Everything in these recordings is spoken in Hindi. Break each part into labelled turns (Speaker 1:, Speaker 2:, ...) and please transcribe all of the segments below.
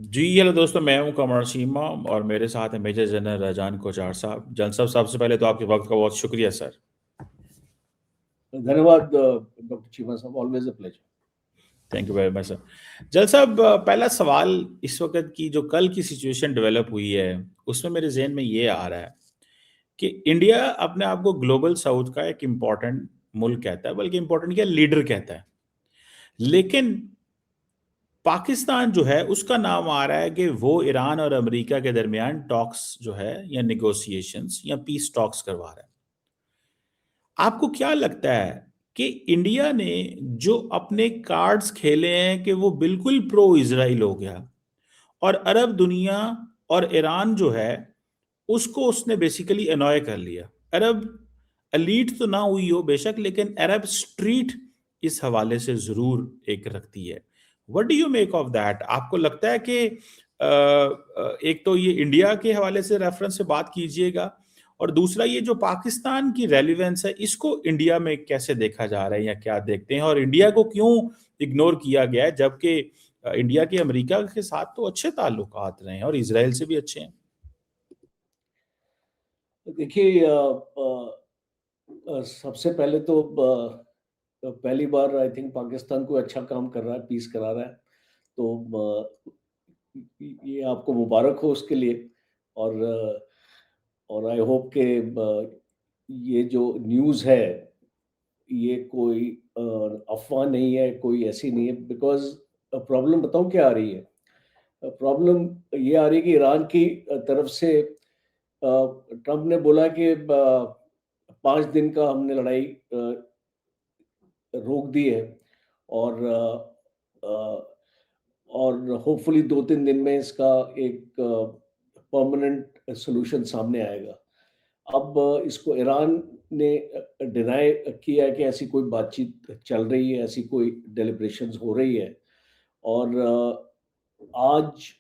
Speaker 1: जी, हेलो दोस्तों, मैं हूँ कमर सीमा और मेरे साथ है मेजर जनरल राजान कोचार साहब। जनरल साहब, सबसे पहले तो आपके वक्त का बहुत शुक्रिया सर।
Speaker 2: धन्यवाद डॉक्टर चीमा साहब, always a pleasure.
Speaker 1: Thank you very much sir. General साहब, पहला सवाल इस वक्त की जो कल की सिचुएशन डेवलप हुई है उसमें मेरे जहन में ये आ रहा है कि इंडिया अपने आप को ग्लोबल साउथ का एक इम्पॉर्टेंट मुल्क कहता है, बल्कि इम्पोर्टेंट क्या, लीडर कहता है। लेकिन पाकिस्तान जो है उसका नाम आ रहा है कि वो ईरान और अमेरिका के दरमियान टॉक्स जो है या निगोशिएशंस या पीस टॉक्स करवा रहा है। आपको क्या लगता है कि इंडिया ने जो अपने कार्ड्स खेले हैं कि वो बिल्कुल प्रो इजराइल हो गया और अरब दुनिया और ईरान जो है उसको उसने बेसिकली अनॉय कर लिया। अरब एलीट तो ना हुई हो बेशक, लेकिन अरब स्ट्रीट इस हवाले से जरूर एक रखती है। What do you make of that? आपको लगता है कि एक तो ये इंडिया के हवाले से रेफरेंस से बात कीजिएगा, और दूसरा ये जो पाकिस्तान की रेलिवेंस है इसको इंडिया में कैसे देखा जा रहा है या क्या देखते हैं, और इंडिया को क्यों इग्नोर किया गया है, जबकि इंडिया के अमेरिका के साथ तो अच्छे ताल्लुकात रहे हैं और इसराइल से भी अच्छे हैं।
Speaker 2: देखिए, सबसे पहले तो पहली बार आई थिंक पाकिस्तान कोई अच्छा काम कर रहा है, पीस करा रहा है। तो ये आपको मुबारक हो उसके लिए। और और आई होप के ये जो न्यूज़ है ये कोई अफवाह नहीं है, कोई ऐसी नहीं है। बिकॉज प्रॉब्लम बताऊं क्या आ रही है। प्रॉब्लम ये आ रही है कि ईरान की तरफ से ट्रम्प ने बोला कि 5 दिन का हमने लड़ाई रोक दी है। और और होपफुली 2-3 दिन में इसका एक परमानेंट सॉल्यूशन सामने आएगा। अब इसको ईरान ने डिनाई किया है कि ऐसी कोई बातचीत चल रही है, ऐसी कोई डेलिब्रेशंस हो रही है। और आज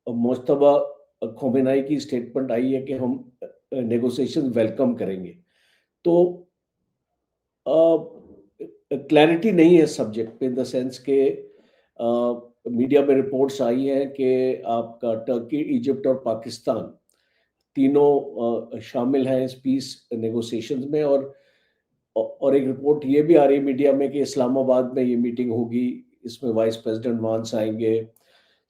Speaker 2: मुश्तबा खोमेनी की स्टेटमेंट आई है कि हम नेगोशिएशन वेलकम करेंगे। तो क्लैरिटी नहीं है सब्जेक्ट पे, इन द सेंस के मीडिया में रिपोर्ट्स आई हैं कि आपका टर्की, इजिप्ट और पाकिस्तान तीनों शामिल हैं इस पीस नेगोशिएशंस में। और एक रिपोर्ट ये भी आ रही है मीडिया में कि इस्लामाबाद में ये मीटिंग होगी, इसमें वाइस प्रेसिडेंट वांस आएंगे,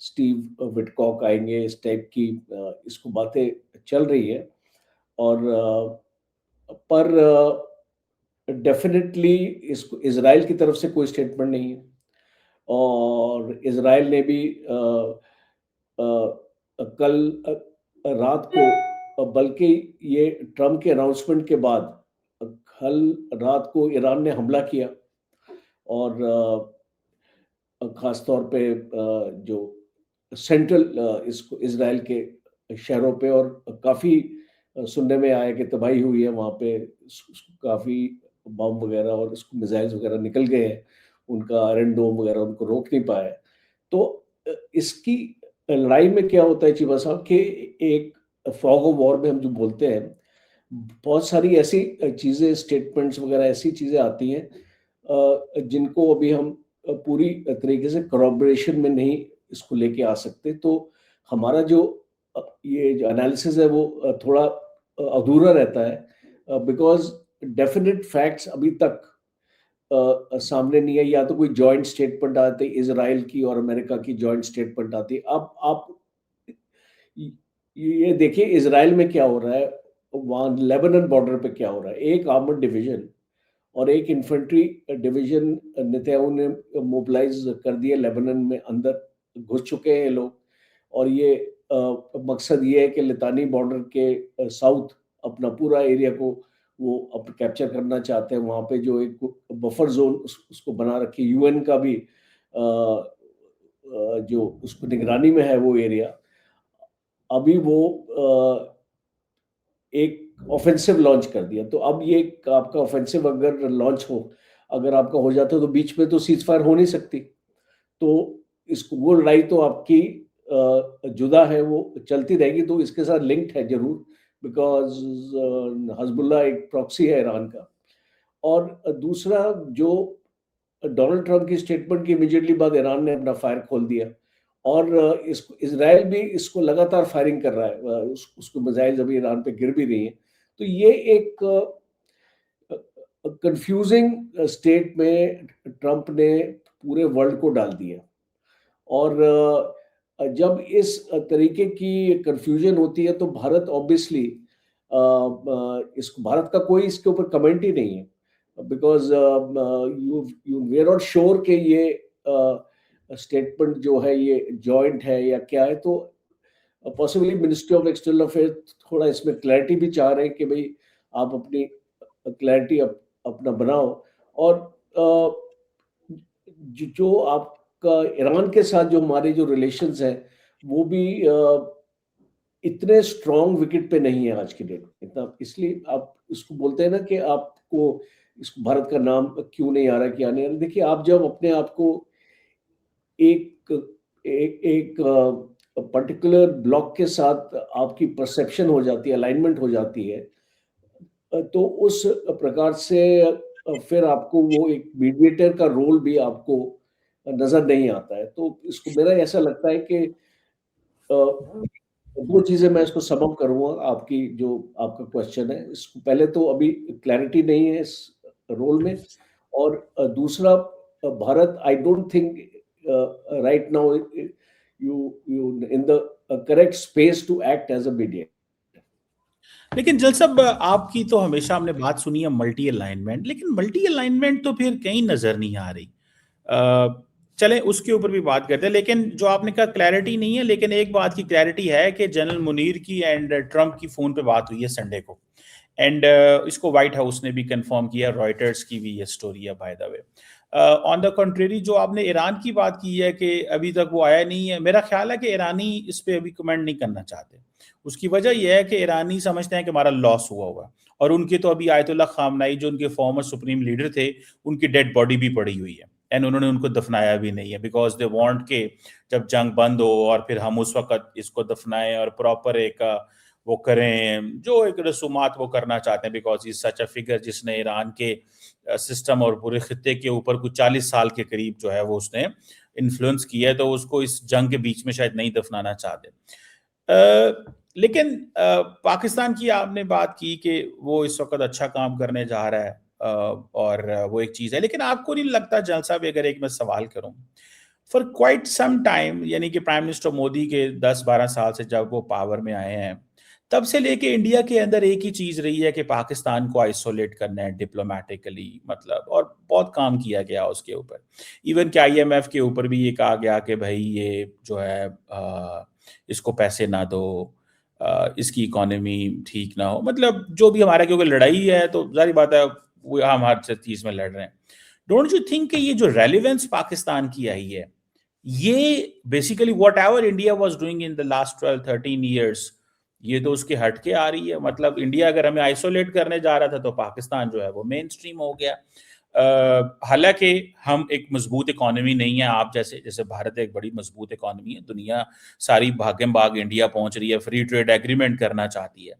Speaker 2: स्टीव विटकॉक आएंगे, इस टाइप की इसको बातें चल रही है। और पर डेफिनेटली इसको इजराइल की तरफ से कोई स्टेटमेंट नहीं है। और इजराइल ने भी कल रात को, बल्कि ये ट्रम्प के अनाउंसमेंट के बाद कल रात को ईरान ने हमला किया। और खास तौर पे जो सेंट्रल इसको इजराइल के शहरों पे, और काफ़ी सुनने में आया कि तबाही हुई है वहाँ पे। काफ़ी बम वगैरह और इसको मिसाइल्स वगैरह निकल गए हैं, उनका आयरन डोम वगैरह उनको रोक नहीं पाया है। तो इसकी लड़ाई में क्या होता है चीबा साहब कि एक फॉग ऑफ वॉर में हम जो बोलते हैं, बहुत सारी ऐसी चीज़ें, स्टेटमेंट्स वगैरह ऐसी चीज़ें आती हैं जिनको अभी हम पूरी तरीके से corroboration में नहीं इसको लेके आ सकते। तो हमारा जो ये जो एनालिसिस है वो थोड़ा अधूरा रहता है, बिकॉज डेफिनेट फैक्ट्स अभी तक सामने नहीं है। या तो कोई जॉइंट स्टेटमेंट आती है इजराइल की और अमेरिका की, जॉइंट स्टेटमेंट आती है। अब आप ये देखिए इजराइल में क्या हो रहा है, वहाँ लेबनान बॉर्डर पे क्या हो रहा है। एक आर्मर्ड डिवीजन और एक इन्फेंट्री डिवीजन नेतन्याहू ने मोबिलाइज कर दिए लेबनान में, अंदर घुस चुके हैं ये लोग। और ये मकसद ये है कि लितानी बॉर्डर के साउथ अपना पूरा एरिया को वो अब कैप्चर करना चाहते हैं। वहाँ पे जो एक बफर जोन उसको बना रखी, यूएन का भी जो उसको निगरानी में है वो एरिया। अभी वो एक ऑफेंसिव लॉन्च कर दिया। तो अब ये आपका ऑफेंसिव अगर लॉन्च हो, अगर आपका हो जाता है तो बीच में तो सीज फायर हो नहीं सकती। तो इसको वो लड़ाई तो आपकी जुदा है, वो चलती रहेगी। तो इसके साथ लिंक्ड है जरूर, बिकॉज हजबुल्ला एक प्रॉक्सी है ईरान का। और दूसरा, जो डोनाल्ड ट्रंप की स्टेटमेंट की इमीडिएटली बाद ईरान ने अपना फायर खोल दिया। और इसको इज़राइल भी इसको लगातार फायरिंग कर रहा है, उसको मिसाइल्स अभी ईरान पे गिर भी रही हैं। तो ये एक कंफ्यूजिंग स्टेट में ट्रंप ने पूरे वर्ल्ड को डाल दिया। और जब इस तरीके की कंफ्यूजन होती है तो भारत ऑब्वियसली इसको भारत का कोई इसके ऊपर कमेंट ही नहीं है, because you you we are not sure कि ये स्टेटमेंट जो है ये जॉइंट है या क्या है। तो possibly ministry of external affair थोड़ा इसमें क्लैरिटी भी चाह रहे हैं कि भाई आप अपनी क्लैरिटी अपना बनाओ। और जो आपका ईरान के साथ जो हमारे जो रिलेशंस हैं वो भी इतने स्ट्रॉन्ग विकेट पे नहीं है आज की डेट में। इतना इसलिए आप इसको बोलते हैं ना कि आपको इसको भारत का नाम क्यों नहीं आ रहा, क्या नहीं आ रहा। देखिए, आप जब अपने आप को एक एक एक पर्टिकुलर ब्लॉक के साथ आपकी परसेप्शन हो जाती है, अलाइनमेंट हो जाती है, तो उस प्रकार से फिर आपको वो एक मीडिएटर का रोल भी आपको नजर नहीं आता है। तो इसको मेरा ऐसा लगता है कि दो चीजें मैं इसको सम अप करूंगा, आपकी जो आपका क्वेश्चन है इसको पहले तो अभी क्लैरिटी नहीं है इस रोल में। और दूसरा, Bharat I don't think right now you you in the correct space to act as a mediator.
Speaker 1: लेकिन जल साहब, आपकी तो हमेशा हमने बात सुनी है मल्टी अलाइनमेंट, लेकिन मल्टी अलाइनमेंट तो फिर कहीं नजर नहीं आ रही। चलें उसके ऊपर भी बात करते हैं, लेकिन जो आपने कहा क्लैरिटी नहीं है, लेकिन एक बात की क्लैरिटी है कि जनरल मुनीर की एंड ट्रंप की फोन पे बात हुई है संडे को। एंड इसको व्हाइट हाउस ने भी कंफर्म किया, रॉयटर्स की भी ये स्टोरी है by the way. On the contrary, जो आपने ईरान की बात की है कि अभी तक वो आया नहीं है, मेरा ख्याल है कि ईरानी इस पे अभी कमेंट नहीं करना चाहते। उसकी वजह यह है कि ईरानी समझते हैं कि हमारा लॉस हुआ हुआ, और उनके तो अभी आयतुल्लाह खामनाई जो उनके फॉर्मर सुप्रीम लीडर थे, उनकी डेड बॉडी भी पड़ी हुई है एंड उन्होंने उनको दफनाया भी नहीं है, बिकॉज दे वांट के जब जंग बंद हो और फिर हम उस वक्त इसको दफनाएं और प्रॉपर एक वो करें जो एक रसूमात वो करना चाहते हैं, because is such a figure जिसने ईरान के सिस्टम और पूरे खत्ते के ऊपर कुछ 40 साल के करीब जो है वो उसने इन्फ्लुएंस किया है, तो उसको इस जंग के बीच में शायद नहीं दफनाना चाहते। लेकिन पाकिस्तान की आपने बात की कि वो इस वक्त अच्छा काम करने जा रहा है, और वो एक चीज़ है, लेकिन आपको नहीं लगता जल साहब, अगर एक मैं सवाल करूं, फॉर क्वाइट सम टाइम, यानी कि प्राइम मिनिस्टर मोदी के 10-12 साल से जब वो पावर में आए हैं, तब से लेके इंडिया के अंदर एक ही चीज रही है कि पाकिस्तान को आइसोलेट करना है डिप्लोमेटिकली, मतलब, और बहुत काम किया गया उसके ऊपर। इवन कि आईएमएफ के ऊपर भी ये कहा गया कि भाई ये जो है इसको पैसे ना दो, इसकी इकोनॉमी ठीक ना हो, मतलब जो भी हमारा, क्योंकि लड़ाई है तो जारी बात है वो हम हर चीज में लड़ रहे हैं। डोंट यू थिंक कि ये जो रेलिवेंस पाकिस्तान की आई है, ये basically what ever India was doing in the last 12-13 years, ये तो उसके हट के आ रही है। मतलब इंडिया अगर हमें आइसोलेट करने जा रहा था तो पाकिस्तान जो है वो मेन स्ट्रीम हो गया। हालांकि हम एक मजबूत इकोनॉमी नहीं है, आप जैसे जैसे भारत एक बड़ी मजबूत इकोनॉमी है, दुनिया सारी भागम भाग इंडिया पहुंच रही है, फ्री ट्रेड एग्रीमेंट करना चाहती है।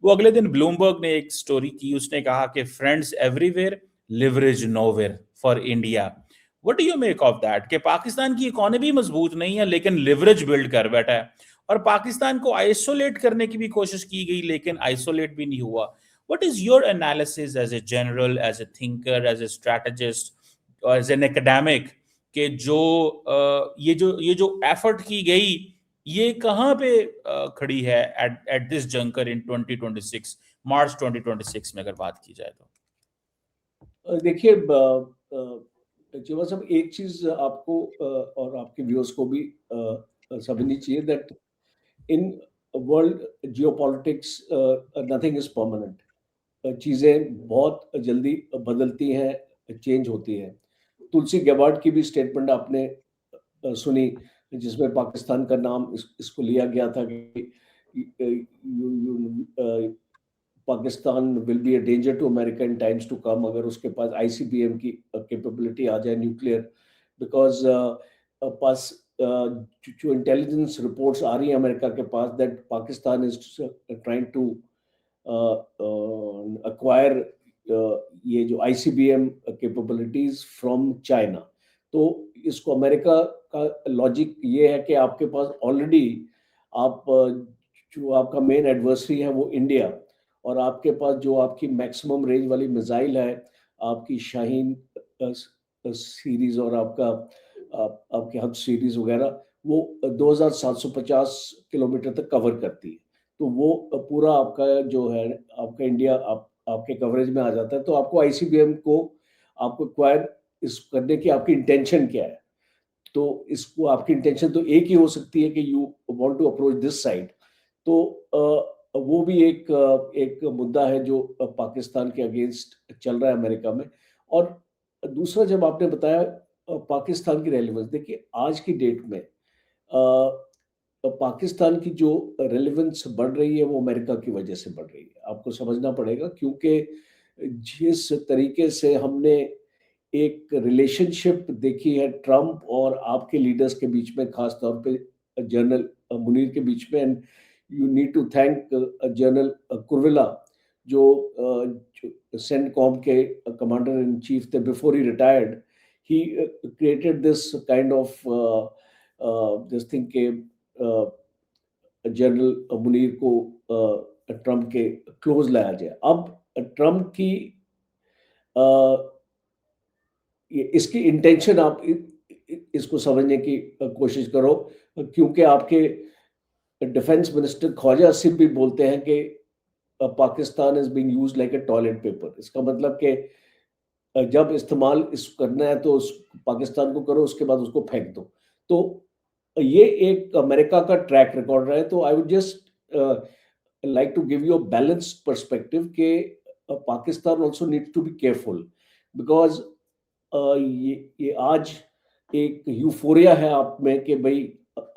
Speaker 1: वो अगले दिन ब्लूमबर्ग ने एक स्टोरी की, उसने कहा कि friends everywhere, leverage nowhere for India. What do you make of that कि पाकिस्तान की इकोनॉमी मजबूत नहीं है लेकिन लिवरेज बिल्ड कर बैठा है, और पाकिस्तान को आइसोलेट करने की भी कोशिश की गई लेकिन आइसोलेट भी नहीं हुआ। What is your analysis as a general, as a thinker, as a strategist, or as an academic, कि जो ये जो एफर्ट की गई, ये कहाँ पे खड़ी है एट दिस जंकर इन 2026, मार्च 2026 में अगर बात की जाए तो?
Speaker 2: देखिए, जीवा साहब, एक चीज आपको और आपके व्यूअर्स को भी समझनी चाहिए that in world geopolitics nothing is permanent. चीजें बहुत जल्दी बदलती हैं, चेंज होती हैं। तुलसी गेबार्ड की भी स्टेटमेंट आपने सुनी, जिसमें पाकिस्तान का नाम इसको लिया गया था कि Pakistan will be a danger to America in times to come, अगर उसके पास आईसीबीएम की कैपेबिलिटी आ जाए न्यूक्लियर। बिकॉज पास जो इंटेलिजेंस रिपोर्ट्स आ रही हैं अमेरिका के पास, that Pakistan is trying to acquire ये जो ICBM capabilities from China। तो इसको अमेरिका का लॉजिक ये है कि आपके पास ऑलरेडी आप जो आपका मेन एडवर्सरी है वो इंडिया, और आपके पास जो आपकी मैक्सिमम रेंज वाली मिसाइल है, आपकी शाहीन सीरीज और आपके हद सीरीज वगैरह, वो 2750 किलोमीटर तक कवर करती है। तो वो पूरा आपका जो है, आपका इंडिया आपके कवरेज में आ जाता है। तो आपको आईसीबीएम को आपको एक्वायर इस करने की आपकी इंटेंशन क्या है? तो इसको आपकी इंटेंशन तो एक ही हो सकती है कि you want to approach this side. तो वो भी एक मुद्दा है जो पाकिस्तान के अगेंस्ट चल रहा है अमेरिका में। और दूसरा, जब आपने बताया पाकिस्तान की रेलेवेंस, देखिए आज की डेट में पाकिस्तान की जो रेलेवेंस बढ़ रही है वो अमेरिका की वजह से बढ़ रही है। आपको समझना पड़ेगा, क्योंकि जिस तरीके से हमने एक रिलेशनशिप देखी है ट्रम्प और आपके लीडर्स के बीच में, खास तौर पे जनरल मुनीर के बीच में, and you need to thank general Kurilla, जो सेंटकॉम के कमांडर इन चीफ थे before he retired. He created this kind of this thing के जनरल मुनीर को ट्रम्प के क्लोज लाया जाए। अब ट्रम्प की इसकी इंटेंशन आप इसको समझने की कोशिश करो, क्योंकि आपके डिफेंस मिनिस्टर ख्वाजा आसिफ भी बोलते हैं कि Pakistan is being used like a toilet paper. इसका मतलब कि जब इस्तेमाल इस करना है तो पाकिस्तान को करो, उसके बाद उसको फेंक दो। तो ये एक अमेरिका का ट्रैक रिकॉर्ड रहा है। तो I would just like to give you a balanced perspective के Pakistan also needs to be careful, because ये आज एक यूफोरिया है आप में कि भाई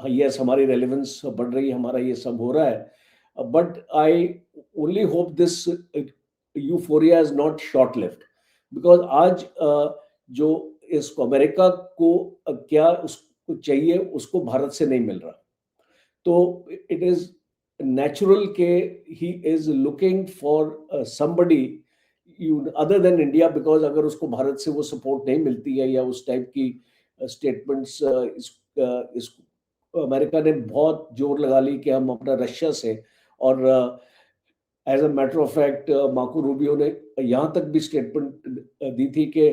Speaker 2: यस हमारी रेलेवेंस बढ़ रही है, हमारा ये सब हो रहा है, but I only hope this euphoria is not short lived, because आज जो इसको अमेरिका को क्या उसको चाहिए उसको भारत से नहीं मिल रहा। तो इट इज नेचुरल के he is looking for somebody other than India, because अगर उसको भारत से वो सपोर्ट नहीं मिलती है या उस टाइप की स्टेटमेंट्स, इसको अमेरिका ने बहुत जोर लगा ली कि हम अपना रशिया से, और as a matter of fact Marco Rubio ने यहाँ तक भी स्टेटमेंट दी थी कि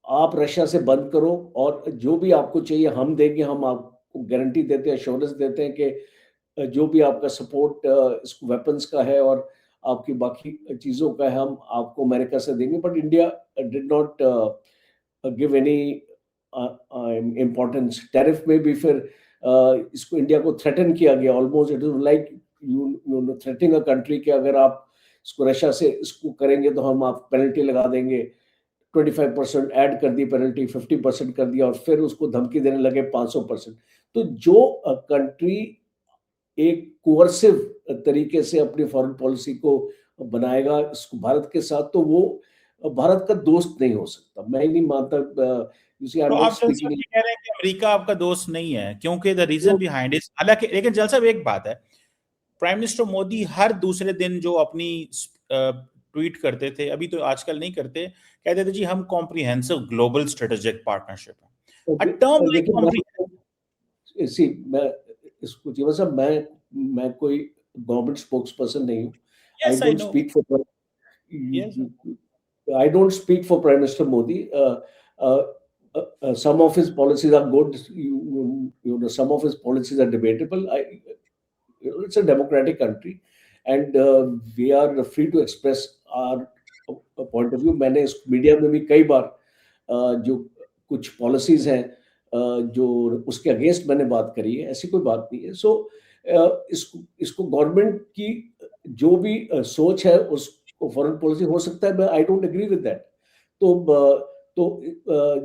Speaker 2: आप रशिया से बंद करो और जो भी आपको चाहिए हम देंगे। हम आपको गारंटी देते हैं, एश्योरेंस देते हैं कि जो भी आपका सपोर्ट इसको वेपन्स का है और आपकी बाकी चीज़ों का है, हम आपको अमेरिका से देंगे। But India did not give any importance. Tariff में भी फिर इसको इंडिया को थ्रेटन किया गया। Almost it is like you threatening a country कि अगर आप इसको रशिया से इसको करेंगे तो हम आप पेनल्टी लगा देंगे। 25% ऐड कर दी पेनल्टी, 50% कर दिया और फिर उसको धमकी देने लगे 500%। तो जो कंट्री एक कोअर्सिव तरीके से अपनी फॉरेन पॉलिसी को बनाएगा इसको भारत के साथ, तो वो भारत का दोस्त नहीं हो सकता। मैं नहीं मानता। यू सी आई एम
Speaker 1: तो
Speaker 2: नॉट
Speaker 1: आप जल साहब
Speaker 2: स्पीकिंग।
Speaker 1: ये कह रहे हैं कि अमेरिका आपका दोस्त नहीं है, क्योंकि द रीजन बिहाइंड इज, हालांकि लेकिन जल साहब एक बात है, प्राइम मिनिस्टर मोदी हर दूसरे दिन जो अपनी ट्वीट करते थे, अभी तो आजकल नहीं करते, कहते थे जी हम कॉम्प्रिहेंसिव ग्लोबल स्ट्रेटेजिक पार्टनरशिप है, अ टर्म लाइक
Speaker 2: देखिए
Speaker 1: कॉम्प्रिहेंसिव।
Speaker 2: मैं इसको जीवन साहब, मैं कोई गवर्नमेंट स्पोक्स पर्सन नहीं हूँ। I
Speaker 1: yes I
Speaker 2: don't
Speaker 1: know.
Speaker 2: Speak for
Speaker 1: yes.
Speaker 2: I don't speak for Prime Minister Modi. Uh, some of his policies are good. You know, some of his policies are debatable. It's a democratic country, and we are free to express our point of view. मैंने इस मीडिया में भी कई बार जो कुछ पॉलिसीज हैं जो उसके अगेंस्ट मैंने बात करी है, ऐसी कोई बात नहीं है। सो इसको गवर्नमेंट की जो भी सोच है उसको फॉरेन पॉलिसी हो सकता है, I don't agree with that.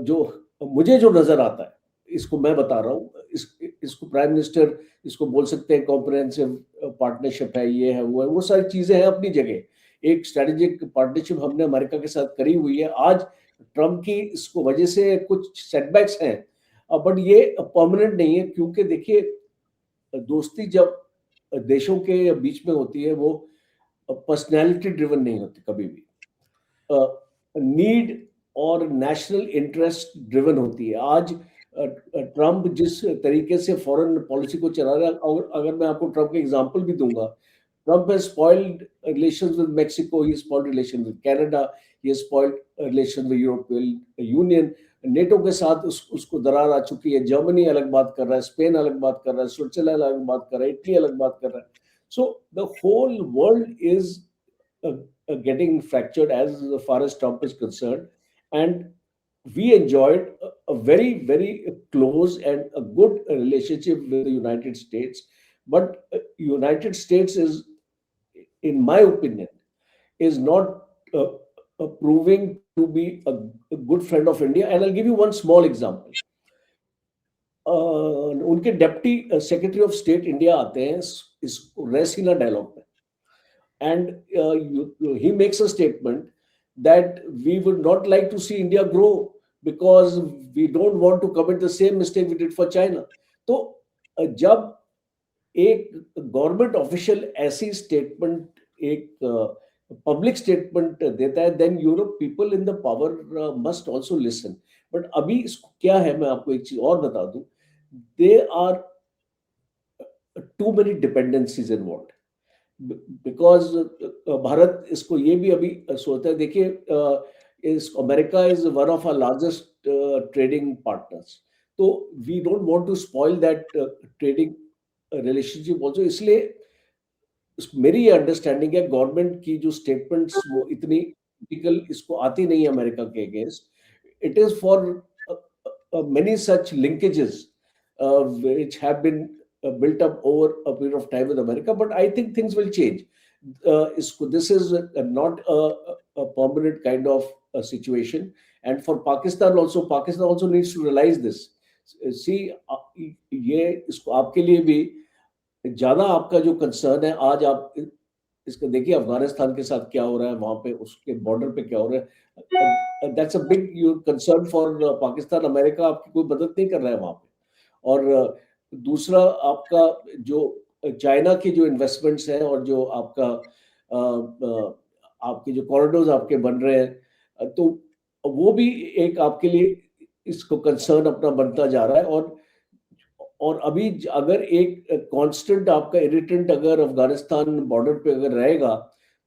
Speaker 2: जो मुझे जो नजर आता है, इसको मैं बता रहा हूँ, इसको प्राइम मिनिस्टर इसको बोल सकते हैं कॉम्प्रिहेंसिव पार्टनरशिप है, ये है वो है, वो सारी चीजें हैं अपनी जगह। एक स्ट्रेटेजिक पार्टनरशिप हमने अमेरिका के साथ करी हुई है। आज ट्रम्प की इसको वजह से कुछ सेटबैक्स हैं, बट ये परमानेंट नहीं है, क्योंकि देखिए दोस्ती जब देशों के बीच में होती है वो पर्सनैलिटी ड्रिवन नहीं होती कभी भी, नीड और नेशनल इंटरेस्ट ड्रिवन होती है। आज ट्रम्प जिस तरीके से फॉरेन पॉलिसी को चला रहा है, और अगर मैं आपको ट्रम्प का एग्जांपल भी दूंगा, Trump has spoiled relations with Mexico, he spoiled relations with Canada, he has spoiled relations with European Union, NATO के साथ उसको दरार आ चुकी है, जर्मनी अलग बात कर रहा है, स्पेन अलग बात कर रहा है, स्विट्जरलैंड अलग बात कर रहा है, इटली अलग बात कर रहा है. So the whole world is getting fractured as far as Trump is concerned, and we enjoyed a very, very close and a good relationship with the United States. But United States is, in my opinion, is not proving to be a good friend of India. And I'll give you one small example. उनके deputy secretary of state India आते हैं इस रेसिना डायलॉग में, and he makes a statement that we would not like to see India grow because we don't want to commit the same mistake we did for China. तो जब एक गवर्नमेंट ऑफिशियल ऐसी स्टेटमेंट, एक पब्लिक स्टेटमेंट देता है, then Europe people in the power must also listen. But अभी इसको क्या है, मैं आपको एक चीज और बता दूं, they are too many dependencies involve, because Bharat इसको ये भी अभी सोचता है. देखिए, इस America is one of our largest trading partners, तो we don't want to spoil that trading relationship also. इसलिए मेरी ये अंडरस्टैंडिंग है, गवर्नमेंट की जो स्टेटमेंट्स वो इतनी क्रिटिकल इसको आती नहीं है अमेरिका के against. It is for many such linkages which have been built up over a period of time with America, but I think things will change. This is not a permanent kind of situation, and for Pakistan also needs to realize this. See, ये इसको आपके लिए भी ज्यादा आपका जो कंसर्न है, आज आप इसका देखिए अफगानिस्तान के साथ क्या हो रहा है, वहां पे उसके बॉर्डर पे क्या हो रहा है. That's a big concern for Pakistan. America आपकी कोई मदद नहीं कर रहा है वहां पे. और दूसरा, आपका जो चाइना की जो इन्वेस्टमेंट्स हैं और जो आपका आपके जो कॉरिडोर्स आपके बन रहे हैं, तो वो भी एक आपके लिए इसको कंसर्न अपना बनता जा रहा है. और अभी अगर एक कांस्टेंट आपका इरिटेंट अगर अफगानिस्तान बॉर्डर पे अगर रहेगा,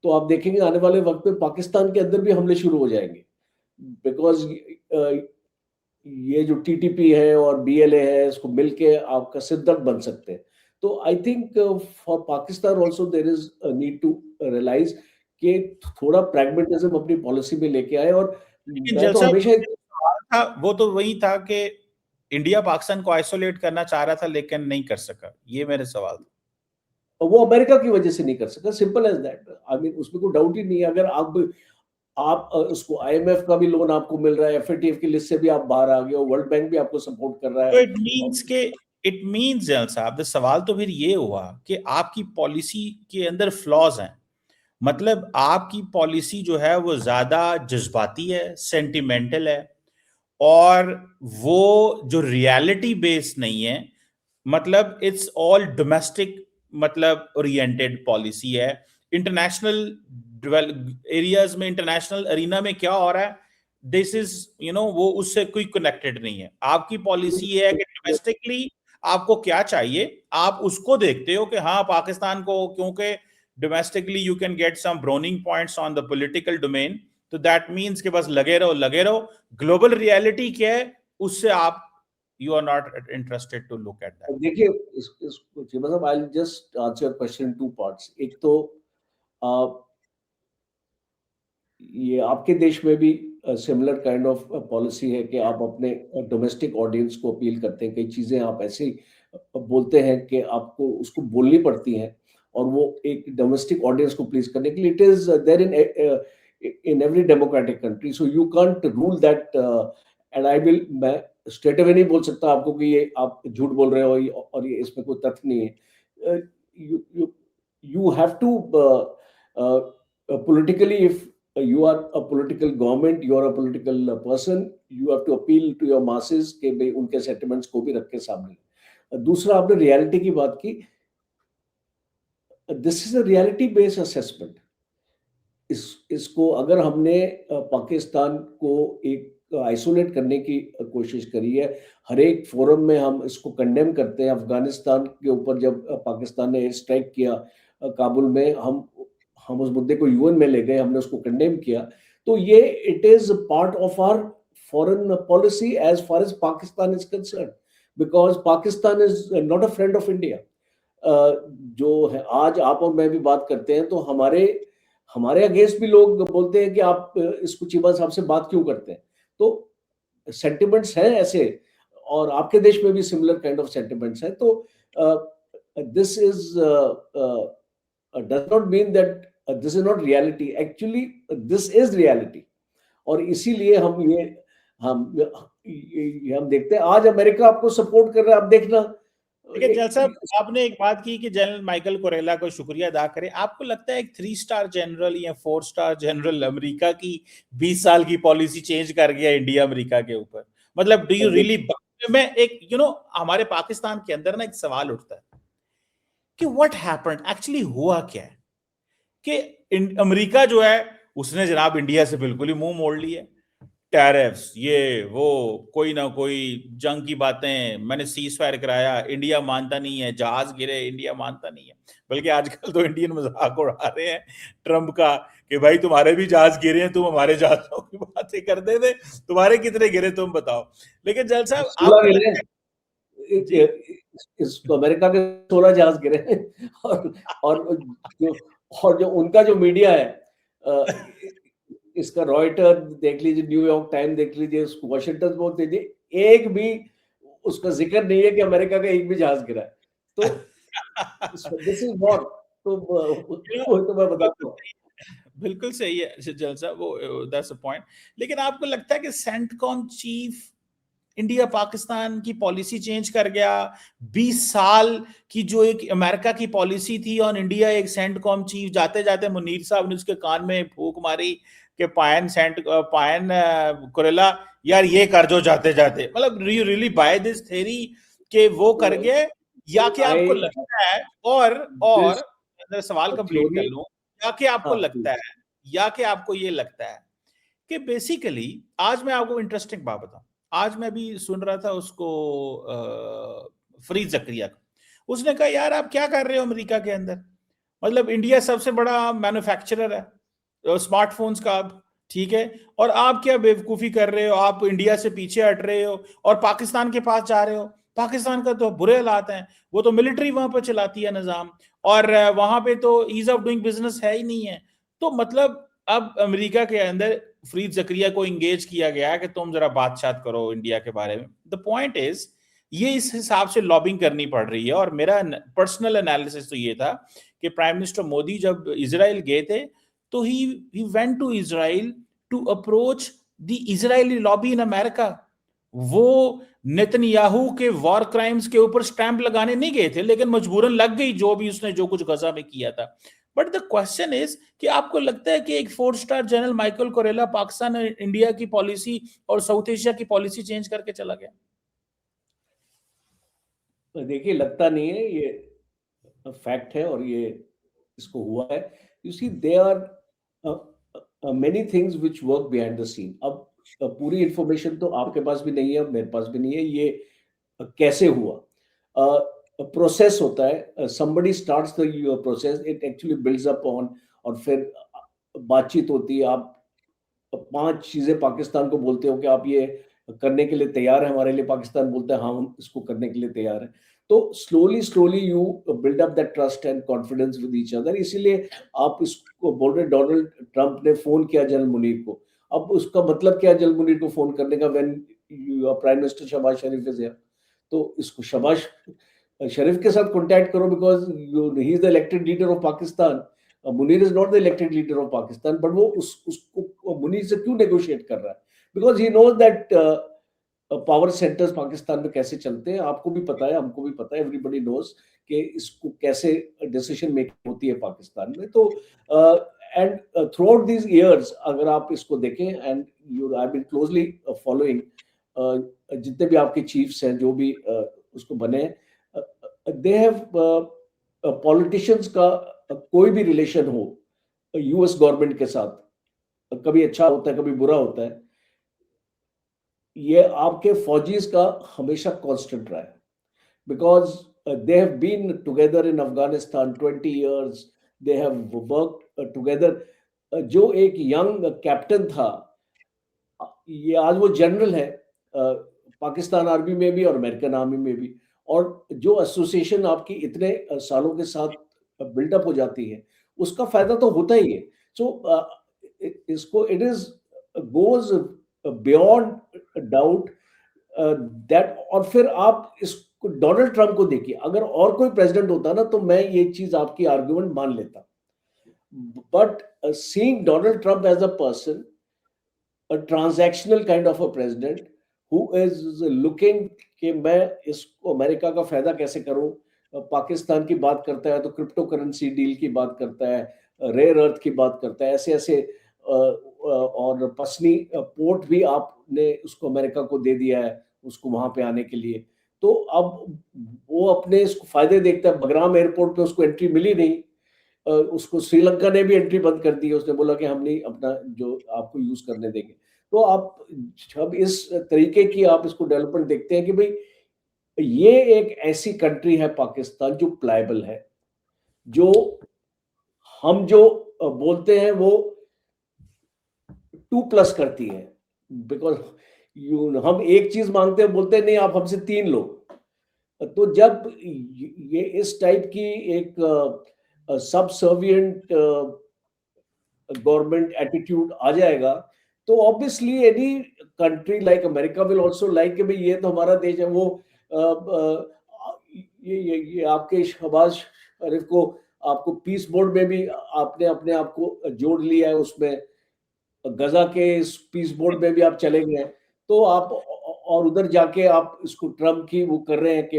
Speaker 2: तो आप देखेंगे आने वाले वक्त में पाकिस्तान के अंदर भी हमले शुरू हो जाएंगे, बिकॉज ये जो टीटीपी है और बीएलए है, इसको मिलके आपका सिद्दत बन सकते हैं. तो I think for Pakistan also there is need to realize कि थोड़ा प्रैग्मेटिज्म अपनी पॉलिसी में लेके आए. और
Speaker 1: लेकिन
Speaker 2: मैं तो
Speaker 1: जैसा
Speaker 2: हमेशा
Speaker 1: सवाल था वो तो वही था कि इंडिया पाकिस्तान को आइसोलेट करना चाह रहा था लेकिन नहीं कर सका, ये मेरे सवाल था.
Speaker 2: वो अमेरिका की वजह से नहीं कर सका, simple as that. I mean उसमें कोई डाउट ही नहीं है. अगर आप उसको आईएमएफ का भी लोन आपको मिल रहा है, एफएटीएफ की लिस्ट से भी आप बाहर आ गए हो, वर्ल्ड बैंक भी आपको सपोर्ट कर रहा
Speaker 1: तो
Speaker 2: है.
Speaker 1: इट मींस जैल साहब, सवाल तो फिर ये हुआ कि आपकी पॉलिसी के अंदर फ्लॉज हैं. मतलब आपकी पॉलिसी जो है वो ज्यादा जज्बाती है, सेंटिमेंटल है, और वो जो रियलिटी बेस्ड नहीं है. मतलब इट्स ऑल डोमेस्टिक, मतलब ओरिएंटेड पॉलिसी है. इंटरनेशनल एरियाज में, इंटरनेशनल अरीना में क्या हो रहा है, दिस इज वो उससे कोई कनेक्टेड नहीं है. आपकी पॉलिसी है कि डोमेस्टिकली आपको क्या चाहिए, आप उसको देखते हो कि हाँ पाकिस्तान को, क्योंकि domestically you can get some browning points on the political domain, तो दैट मीन्स के बस लगे रहो लगे रहो. ग्लोबल रियलिटी क्या है उससे आप you are not interested to look at that.
Speaker 2: देखिए, मतलब I just answer question two parts. एक तो ये आपके देश में भी सिमिलर काइंड ऑफ पॉलिसी है कि आप अपने डोमेस्टिक ऑडियंस को अपील करते हैं, कई चीजें आप ऐसे ही बोलते हैं कि आपको उसको बोलनी पड़ती हैं, और वो एक डोमेस्टिक ऑडियंस को प्लीज करने के लिए. It is there in every democratic country, so you can't rule that. And I will, मैं स्ट्रेट अवे नहीं बोल सकता आपको कि ये आप झूठ बोल रहे हो और ये इसमें कोई तथ्य नहीं है. You have to politically, if you are a political government, you are a political person, you have to appeal to your masses के भाई उनके सेंटिमेंट्स को भी रख के सामने. दूसरा, आपने रियलिटी की बात की. This is a reality based assessment. इसको अगर हमने पाकिस्तान को एक आइसोलेट करने की कोशिश करी है। हर एक फोरम में हम इसको कंडेम करते हैं। अफगानिस्तान के ऊपर जब पाकिस्तान ने एयर स्ट्राइक किया काबुल में, हम उस मुद्दे को यूएन में ले गए, हमने उसको कंडेम किया। तो ये it is part of our foreign policy as far as Pakistan is concern, because Pakistan is not a friend of India. जो है आज आप और मैं भी बात करते हैं तो हमारे हमारे अगेंस्ट भी लोग बोलते हैं कि आप इसको चीमा साहब से बात क्यों करते हैं। तो सेंटिमेंट्स हैं ऐसे, और आपके देश में भी सिमिलर काइंड ऑफ सेंटिमेंट्स हैं। तो this is does not mean that this is not reality, actually this is reality. और इसीलिए हम हम देखते हैं आज अमेरिका आपको सपोर्ट कर रहा है। आप देखना,
Speaker 1: देखिए जल साहब, आपने एक बात की कि जनरल माइकल कोरेला को शुक्रिया अदा करें। आपको लगता है एक 3 स्टार जनरल या 4 स्टार जनरल अमेरिका की 20 साल की पॉलिसी चेंज कर गया इंडिया अमेरिका के ऊपर? मतलब डू यू रियली, में एक हमारे पाकिस्तान के अंदर ना एक सवाल उठता है कि व्हाट हैपेंड, एक्चुअली हुआ क्या है कि अमेरिका जो है उसने जनाब इंडिया से बिल्कुल ही मुंह मोड़ लिया। टैरिफ्स, ये वो, कोई ना कोई जंग की बातें, मैंने सीज फायर कराया, इंडिया मानता नहीं है, जहाज गिरे, इंडिया मानता नहीं है। बल्कि आजकल तो इंडियन मजाक उड़ा रहे हैं ट्रंप का कि भाई तुम्हारे भी जहाज गिरे हैं, तुम हमारे जहाजों की बातें करते थे, तुम्हारे कितने गिरे तुम बताओ। लेकिन जल साहब,
Speaker 2: 16
Speaker 1: आपको
Speaker 2: गिरे,
Speaker 1: लगता है जी
Speaker 2: इस अमेरिका के 16 जहाज गिरे हैं। और जो उनका जो मीडिया है, इसका रॉयटर देख लीजिए, न्यूयॉर्क टाइम देख लीजिए, वॉशिंगटन पोस्ट देखिए, एक भी उसका जिक्र नहीं है कि अमेरिका का एक भी जहाज गिरा है। तो दिस इज वॉर। तो मैं बताता हूँ।
Speaker 1: बिल्कुल सही है जल साहब, वो दैट्स अ पॉइंट। लेकिन आपको लगता है कि सेंटकॉम चीफ इंडिया पाकिस्तान की पॉलिसी चेंज कर गया? 20 साल की जो एक अमेरिका की पॉलिसी थी ऑन इंडिया, एक सेंटकॉम चीफ जाते जाते मुनीर साहब ने उसके कान में फूंक मारी कि पायन कुरेला यार ये कर जो जाते जाते, मतलब do you really buy this theory कि वो कर गए, या कि आपको
Speaker 2: आई
Speaker 1: लगता है, और
Speaker 2: दिस
Speaker 1: मैं सवाल कंप्लीट कर
Speaker 2: थ्योरी।
Speaker 1: लूं, या कि आपको
Speaker 2: हाँ
Speaker 1: लगता है, या कि आपको ये लगता है कि बेसिकली, आज मैं आपको इंटरेस्टिंग बात बताऊं, आज मैं भी सुन रहा था उसको, फरीद जकरिया का। उसने कहा यार आप क्या कर रहे हो अमेरिका के अंदर, मतलब इंडिया सबसे बड़ा मैन्युफैक्चरर है स्मार्टफोन्स का अब, ठीक है, और आप क्या बेवकूफी कर रहे हो, आप इंडिया से पीछे हट रहे हो और पाकिस्तान के पास जा रहे हो। पाकिस्तान का तो बुरे हालात हैं, वो तो मिलिट्री वहां पर चलाती है निजाम, और वहां पे तो ईज ऑफ डूइंग बिजनेस है ही नहीं है। तो मतलब अब अमेरिका के अंदर फरीद जकरिया को इंगेज किया गया है कि तुम जरा बातचीत करो इंडिया के बारे में। द पॉइंट इज, ये इस हिसाब से लॉबिंग करनी पड़ रही है। और मेरा पर्सनल एनालिसिस तो ये था कि प्राइम मिनिस्टर मोदी जब इजराइल गए थे, तो he went to Israel to approach the Israeli lobby in America. वो नेतन्याहू के वॉर क्राइम्स के ऊपर स्टैंप लगाने नहीं गए थे, लेकिन मजबूरन लग गई, जो भी उसने जो कुछ गजा में किया था। बट द क्वेश्चन इज कि आपको लगता है कि एक 4 स्टार जनरल माइकल कोरेला पाकिस्तान और इंडिया की पॉलिसी और साउथ एशिया की पॉलिसी चेंज करके चला गया?
Speaker 2: देखिए, लगता नहीं है, ये फैक्ट है और ये इसको हुआ है। You see there are many things which work behind the scene. अब पूरी इंफॉर्मेशन तो आपके पास भी नहीं है, मेरे पास भी नहीं है, ये कैसे हुआ। प्रोसेस होता है, somebody starts the process, it actually builds up on, और फिर बातचीत होती है। आप 5 चीजें पाकिस्तान को बोलते हो कि आप ये करने के लिए तैयार है हमारे लिए, पाकिस्तान बोलता है हाँ हम इसको करने के लिए तैयार है। तो slowly you build up that trust and confidence with each other. इसीलिए आप इसको बोल रहे, डोनाल्ड ट्रंप ने फोन किया जनरल मुनीर को। अब उसका मतलब क्या जनरल मुनीर को फोन करने का, when your prime minister Shahbaz Sharif is here? तो इसको शहबाज शरीफ के साथ कॉन्टैक्ट करो, because he is the elected leader of Pakistan. Munir is not the elected leader of Pakistan, but वो उसको मुनीर से क्यों नेगोशिएट कर रहा है? Because he knows that power centres Pakistan में कैसे चलते हैं। आपको भी पता है, हमको भी पता है, एवरीबडी नोज कि इसको कैसे डिसीजन मेकिंग होती है पाकिस्तान में। तो and throughout these years अगर आप इसको देखें, and you I been closely following, जितने भी आपके चीफ्स हैं जो भी उसको बने, दे हैव पॉलिटिशियंस का कोई भी रिलेशन हो यूएस गवर्नमेंट के साथ, कभी अच्छा होता है कभी बुरा होता है, ये आपके फौजीज का हमेशा कांस्टेंट रहा है, because they have been together in Afghanistan 20 years, they have work together. जो एक यंग कैप्टन था, ये आज वो जनरल है, पाकिस्तान आर्मी में भी और अमेरिकन आर्मी में भी। और जो एसोसिएशन आपकी इतने सालों के साथ बिल्डअप हो जाती है, उसका फायदा तो होता ही है। सो इसको it is goes beyond doubt that. और फिर आप इसको डोनाल्ड ट्रंप को देखिए, अगर और कोई प्रेसिडेंट होता ना तो मैं ये चीज आपकी आर्गुमेंट मान लेता, but seeing Donald Trump as a person, a transactional kind of a president who is looking कि मैं इसको अमेरिका का फायदा कैसे करूं। पाकिस्तान की बात करता है तो क्रिप्टो करेंसी डील की बात करता है, रेयर अर्थ की बात करता है, ऐसे ऐसे और पसनी पोर्ट भी आपने उसको अमेरिका को दे दिया है उसको वहां पे आने के लिए। तो अब वो अपने इसको फायदे देखता है। बगराम एयरपोर्ट पे उसको एंट्री मिली नहीं, उसको श्रीलंका ने भी एंट्री बंद कर दी है, उसने बोला कि हम नहीं अपना जो आपको यूज करने देंगे। तो आप जब इस तरीके की आप इसको डेवलपमेंट देखते हैं कि भाई ये एक ऐसी कंट्री है पाकिस्तान जो प्लायबल है, जो हम जो बोलते हैं वो 2+ करती है, बिकॉज हम एक चीज मांगते हैं, बोलते हैं नहीं आप हमसे 3 लो। तो जब ये इस टाइप की एक सबसर्विएंट गवर्नमेंट एटीट्यूड आ जाएगा, तो obviously any country like America will also like कि भाई ये तो हमारा देश है। वो ये आपके शहबाज शरीफ को आपको पीस बोर्ड में भी आपने अपने आप को जोड़ लिया है, उसमें गजा के इस पीस बोर्ड में भी आप चले गए। तो आप और उधर जाके आप इसको ट्रम्प की वो कर रहे हैं कि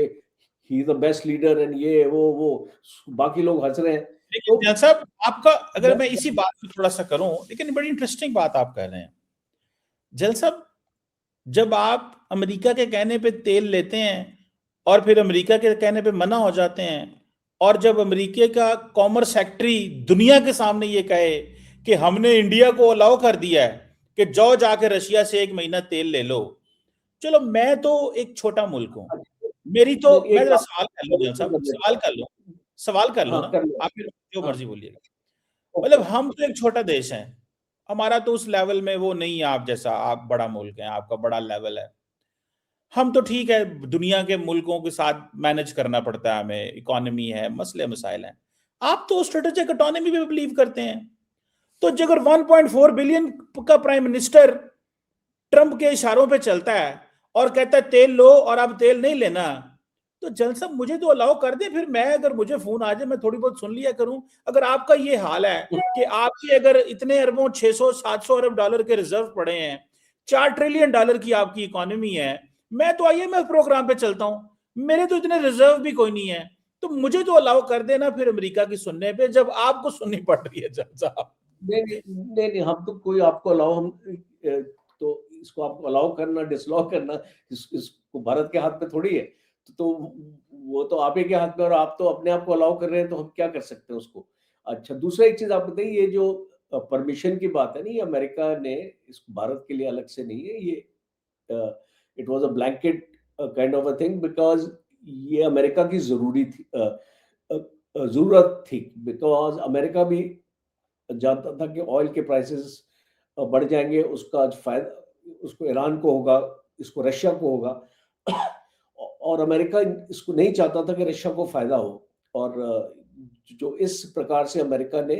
Speaker 2: ही is the best leader and ये वो बाकी लोग हंस रहे हैं।
Speaker 1: लेकिन
Speaker 2: तो
Speaker 1: जैन साहब, आपका अगर मैं इसी बात पे थोड़ा सा करूं, लेकिन बड़ी इंटरेस्टिंग बात आप कह रहे हैं जैन साहब। जब आप अमेरिका के कहने पे तेल लेते हैं और फिर अमेरिका के कहने पे मना हो जाते हैं, और जब अमेरिका का कॉमर्स सेक्रेटरी दुनिया के सामने ये कहे कि हमने इंडिया को अलाउ कर दिया है कि जाओ जाके रशिया से 1 महीना तेल ले लो। चलो, मैं तो एक छोटा मुल्क हूं, मेरी तो, मैं
Speaker 2: एक
Speaker 1: जरा
Speaker 2: आप
Speaker 1: सवाल कर लूं जैन साहब, सवाल कर लो
Speaker 2: हाँ
Speaker 1: ना,
Speaker 2: कर लो।
Speaker 1: आप फिर जो
Speaker 2: हाँ
Speaker 1: मर्जी बोलिएगा।
Speaker 2: ओके।
Speaker 1: मतलब हम तो एक छोटा देश है, हमारा तो उस लेवल में वो नहीं है आप जैसा, आप बड़ा मुल्क है, आपका बड़ा लेवल है। हम तो ठीक है, दुनिया के मुल्कों के साथ मैनेज करना पड़ता है हमें, इकोनॉमी है, मसले मसाइल हैं। आप तो स्ट्रेटेजिक इकोनॉमी में बिलीव करते हैं। तो अगर 1.4 बिलियन का प्राइम मिनिस्टर ट्रंप के इशारों पे चलता है और कहता है तेल लो और अब तेल नहीं लेना, तो जल सब मुझे तो अलाउ कर दे, फिर मैं, अगर मुझे फोन आ जाए मैं थोड़ी बहुत सुन लिया करूं। अगर आपका ये हाल है कि आपके अगर इतने अरबों 600-700 अरब डॉलर के रिजर्व पड़े हैं, 4 ट्रिलियन डॉलर की आपकी इकोनॉमी है, मैं तो आईएमएफ प्रोग्राम पे चलता हूं, मेरे तो इतने रिजर्व भी कोई नहीं है, तो मुझे तो अलाउ कर देना फिर अमेरिका की सुनने पे, जब आपको सुननी पड़ रही है जल साहब।
Speaker 2: नहीं नहीं नहीं नहीं, हम तो कोई आपको अलाउ हम तो इसको आपको अलाउ करना डिसअलाउ करना इसको भारत के हाथ में थोड़ी है। तो वो तो आप ही के हाथ में, और आप तो अपने आप को अलाउ कर रहे हैं, तो हम क्या कर सकते हैं उसको। अच्छा, दूसरा एक चीज आप बताइए, ये जो परमिशन की बात है ना, ये अमेरिका ने इस भारत के लिए अलग से नहीं है ये। It was a blanket kind of a thing, because ये अमेरिका की जरूरत थी, बिकॉज अमेरिका भी जानता था कि ऑयल के प्राइसेस बढ़ जाएंगे, उसका फायदा उसको ईरान को होगा, इसको रशिया को होगा। और अमेरिका इसको नहीं चाहता था कि रशिया को फायदा हो। और जो इस प्रकार से अमेरिका ने,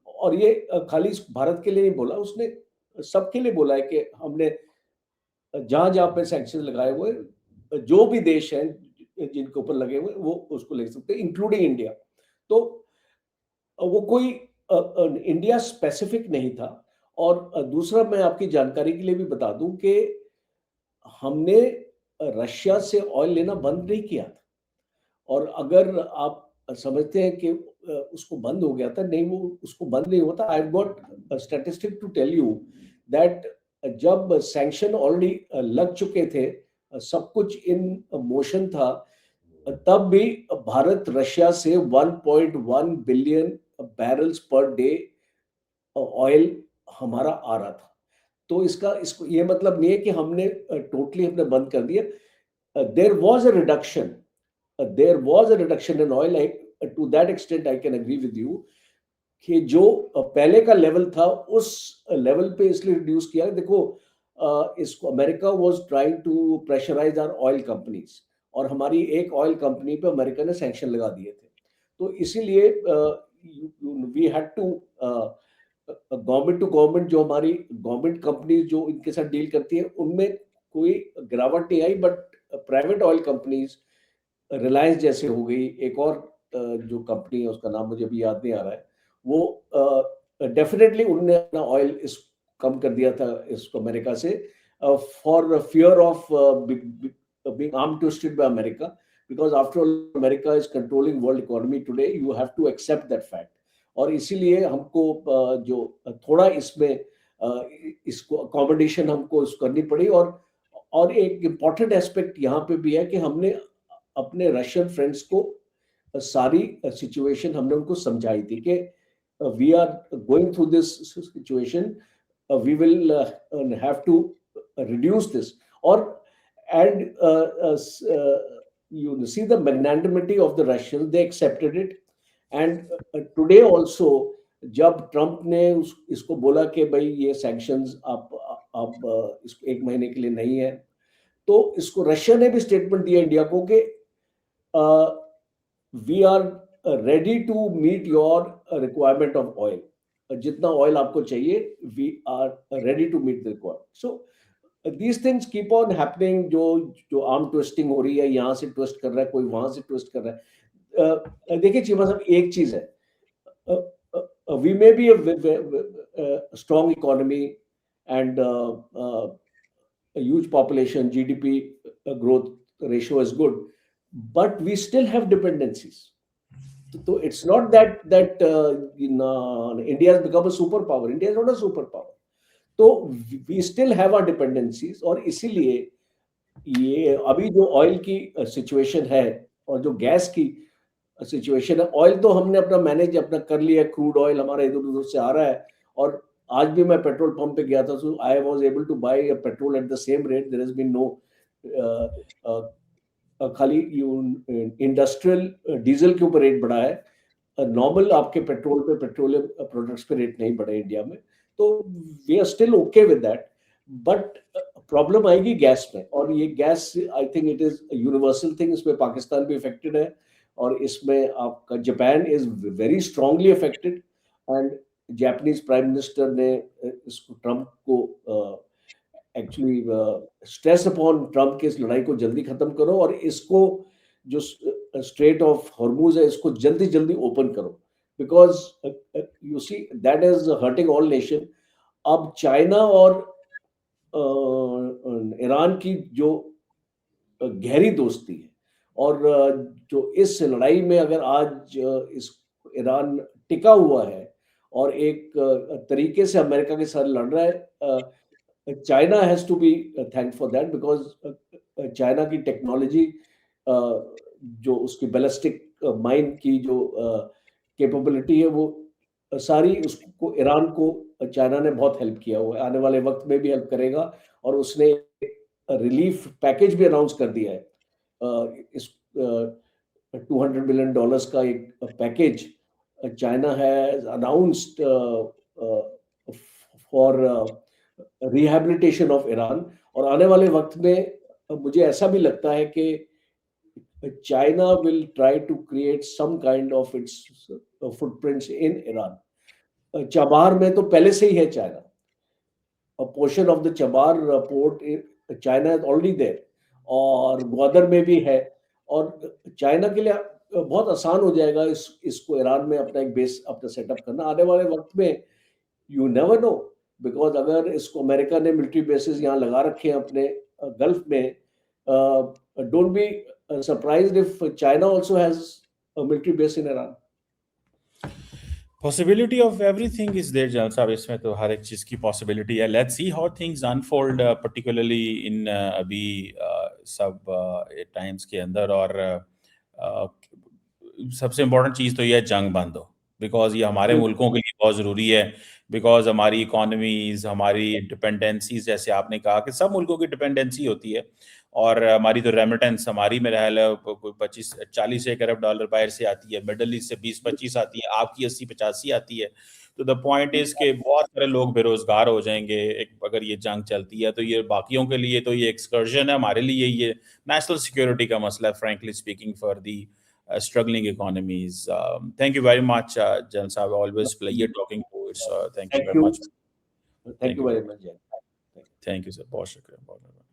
Speaker 2: और ये खाली भारत के लिए नहीं बोला उसने, सबके लिए बोला है कि हमने जहां जहां पे सैंक्शन लगाए हुए, जो भी देश हैं जिनके ऊपर लगे हुए वो उसको ले सकते हैं, इंक्लूडिंग इंडिया। तो वो कोई इंडिया स्पेसिफिक नहीं था। और दूसरा मैं आपकी जानकारी के लिए भी बता दूं कि हमने रशिया से ऑयल लेना बंद नहीं किया था। और अगर आप समझते हैं कि उसको बंद हो गया था, नहीं, वो उसको बंद नहीं होता। I got statistic to tell you that जब सैंक्शन ऑलरेडी लग चुके थे, सब कुछ इन मोशन था, तब भी भारत रशिया से 1.1 billion barrels per day oil हमारा आ रहा था। तो इसको ये मतलब नहीं है कि हमने टोटली हमने बंद कर दिया। There was a reduction, in oil. To that extent I can agree with you कि जो पहले का लेवल था उस लेवल पे इसलिए रिड्यूस किया। देखो, इसको America was trying to pressurise our oil companies, और हमारी एक ऑयल कंपनी पे अमेरिका ने सैंक्शन लगा दिए थे। तो इसीलिए we had to, government to government, जो हमारी गवर्नमेंट कंपनीज जो इनके साथ डील करती है उनमें कोई गिरावट नहीं आई, but private oil companies, Reliance जैसे हो गई, एक और जो कंपनी है उसका नाम मुझे अभी याद नहीं आ रहा है, वो डेफिनेटली उन्होंने अपना ऑयल इस कम कर दिया था इसको अमेरिका से, for fear of being arm twisted by America, because after all America is controlling world economy today. You have to accept that fact. और इसीलिए हमको जो थोड़ा इसमें इसको अकोमोडेशन हमको करनी पड़ी। और एक इम्पॉर्टेंट एस्पेक्ट यहाँ पे भी है कि हमने अपने रशियन फ्रेंड्स को सारी सिचुएशन हमने उनको समझाई थी कि we are going through this situation, we will have to reduce this. और and you see the magnanimity of the Russians, they accepted it. And today also, जब ट्रंप ने इसको बोला कि भाई ये सैंक्शंस आप इसको 1 महीने के लिए नहीं है, तो इसको रशिया ने भी स्टेटमेंट दिया इंडिया को कि we are ready to meet your requirement of oil, जितना ऑयल आपको चाहिए, we are ready to meet the requirement. So these things keep on happening। जो आर्म ट्विस्टिंग हो रही है, यहाँ से ट्विस्ट कर रहा है कोई, वहां से ट्विस्ट कर रहा है। देखिए चीमा साहब, एक चीज है, we may be a strong economy and a huge population, GDP growth ratio is good, but we still have dependencies. So it's not that India has become a superpower. India is not a superpower. तो we still have our dependencies. और इसीलिए ये अभी जो ऑयल की सिचुएशन है और जो गैस की सिचुएशन है, ऑयल तो हमने अपना मैनेज अपना कर लिया, क्रूड ऑयल हमारा इधर उधर से आ रहा है। और आज भी मैं पेट्रोल पंप पे गया था, so I was able to buy petrol at the same rate. There has been no, खाली इंडस्ट्रियल डीजल के ऊपर रेट बढ़ा है, नॉर्मल आपके पेट्रोल पे, पेट्रोलियम प्रोडक्ट्स पे रेट नहीं बढ़े इंडिया में। तो we are still okay with that, but problem आएगी गैस में। और ये gas, I think it is universal thing. इसमें पाकिस्तान भी इफेक्टेड है, और इसमें आपका Japan is very strongly affected. And Japanese prime minister ने इसको ट्रम्प को एक्चुअली स्ट्रेस अपॉन ट्रम्प के इस लड़ाई को जल्दी खत्म करो, और इसको जो स्ट्रेट ऑफ हॉर्मुज है इसको जल्दी जल्दी ओपन करो, because you see that is hurting all nation. अब चाइना और ईरान की जो गहरी दोस्ती है, और जो इस लड़ाई में अगर आज इस ईरान टिका हुआ है और एक तरीके से अमेरिका के साथ लड़ रहा है, China has to be thank for that, because China की टेक्नोलॉजी, जो उसकी बैलिस्टिक माइन की जो कैपेबिलिटी है, वो सारी उसको ईरान को चाइना ने बहुत हेल्प किया हुआ है, आने वाले वक्त में भी हेल्प करेगा। और उसने रिलीफ पैकेज भी अनाउंस कर दिया है। इस $200 बिलियन का एक package China has announced for rehabilitation of Iran. और आने वाले वक्त में मुझे ऐसा भी लगता है कि China will try to create some kind of its footprints in Iran. चबार में तो पहले से ही है China, a portion of the चबार port China is already there, और ग्वादर में भी है। और चाइना के लिए बहुत आसान हो जाएगा इसको ईरान में अपना एक बेस अपना सेटअप करना आने वाले वक्त में। यू नेवर नो, बिकॉज अगर इसको अमेरिका ने मिलिट्री बेसिस यहाँ लगा रखे हैं अपने गल्फ में, don't be surprised if China also has a military base in Iran.
Speaker 1: Possibility of everything is there, Jalal साहब, इसमें तो हर एक चीज की possibility है। Let's see how things unfold, particularly in अभी सब times के अंदर। और सबसे important चीज तो ये है, जंग बंद हो। बिकॉज ये हमारे
Speaker 2: बिल्कुल।
Speaker 1: मुल्कों के लिए बहुत ज़रूरी है, बिकॉज हमारी इकोनॉमीज, हमारी डिपेंडेंसीज, जैसे आपने कहा कि सब मुल्कों की डिपेंडेंसी होती है, और हमारी तो रेमिटेंस हमारी में रहा है 25-40 अरब डॉलर बाहर से आती है, मिडल ईस्ट से 20-25 आती है, आपकी 80-85 आती है। तो द पॉइंट इज के बहुत सारे लोग बेरोजगार हो जाएंगे अगर ये जंग चलती है, तो ये बाकियों के लिए तो ये एक्सकर्जन है, हमारे लिए ये नेशनल सिक्योरिटी का मसला है, frankly speaking, for the struggling economies. Thank you very much, Jan Saab. Always pleasure talking to you. Thank you
Speaker 2: thank
Speaker 1: very
Speaker 2: you,
Speaker 1: much.
Speaker 2: Thank
Speaker 1: Thank
Speaker 2: you
Speaker 1: you
Speaker 2: very
Speaker 1: very much.
Speaker 2: Much.
Speaker 1: Thank you, sir. बहुत शुक्रिया, बहुत शुक्रिया।